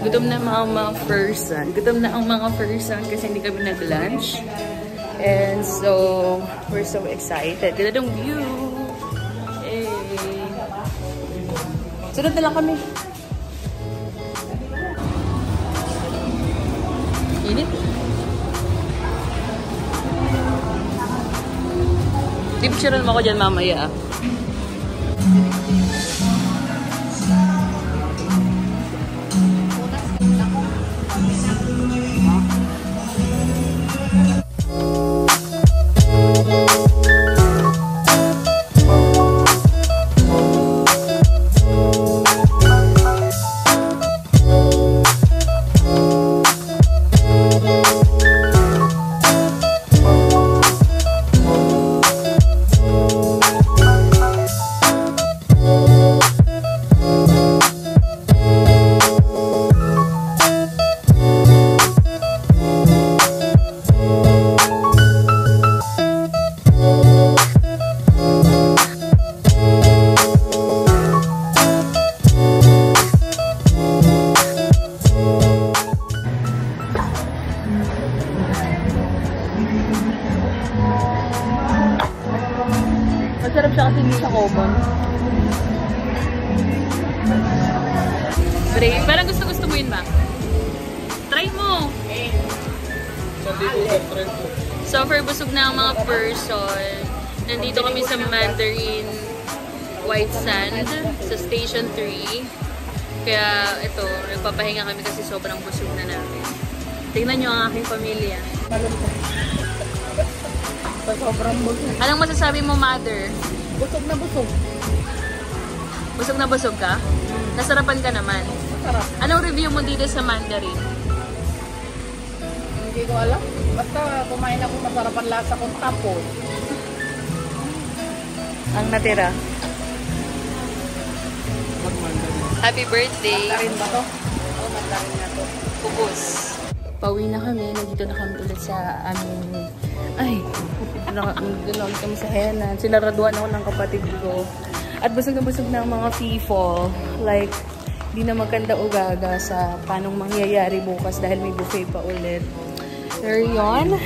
Gutom na mga person. Gutom na ang mga person kasi hindi kami nag-lunch. And so, we're so excited. Ganda ng view. Hey. Sunod na lang kami. Init. Picturean mo ko dyan mamaya. Masarap siya kasi hindi siya common. Brave. Parang gusto mo yun ba? Try mo! So, for busog na ang mga person, nandito kami sa Mandarin White Sand sa Station 3. Kaya ito, nagpapahinga kami kasi sobrang busog na namin. Tingnan nyo ang aking pamilya. Sobrang busog. Anong masasabi mo, mother? Busog na busog. Busog na busog ka? Nasarapan ka naman. Masarap. Anong review mo dito sa Mandarin? Hindi ko alam. Basta kumain ako, masarap ang lasa kong tapo. Ang natira. Happy birthday! Mandarin ba to? Oo, Mandarin na to. Pupus. Pauwi na kami. Nandito na kami ulit sa aming... Ay! Nandito kami sa Henan. Sinaraduan ako ng kapatid ko. At busog na ang mga people. Like, di na magkanda o gaga sa paanong mangyayari bukas dahil may buffet pa ulit. Pero yun,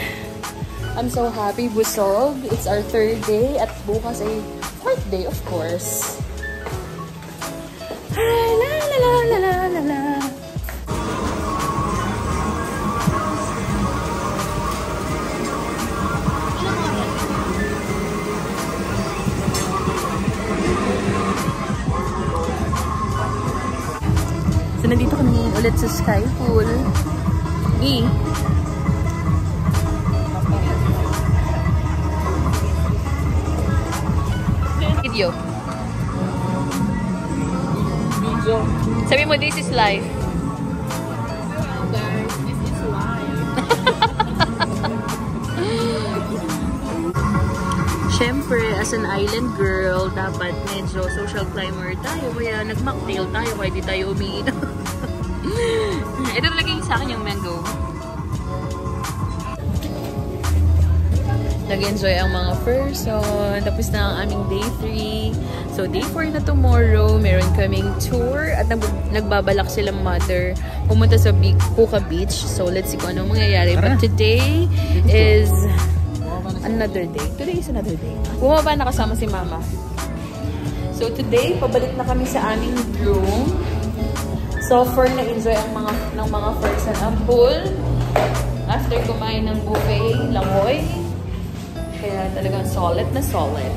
I'm so happy, busog. It's our 3rd day at bukas ay 4th day, of course. Ay, la la la la la la la. So, nandito kami ulit sa Sky Pool. B. Video. Video. Sabi mo, this is life. Hello guys, this is life. Siyempre, as an island girl, dapat medyo social climber tayo. Kaya nag-mocktail tayo, kaya di tayo umiinom. Ito talaga sa akin yung mango. Nag-enjoy ang mga person. Tapos na ang aming day 3. So, day 4 na tomorrow. Meron kaming tour. At nagbabalak silang mother pumunta sa Kuka Beach. So, let's see kung anong mangyayari. But today is another day. Today is another day. Bumaba na kasama si mama. So, today, pabalik na kami sa aming room. So, for na-enjoy ng mga person ang pool. After kumain ng buffet, langoy. Kaya talagang solid na solid.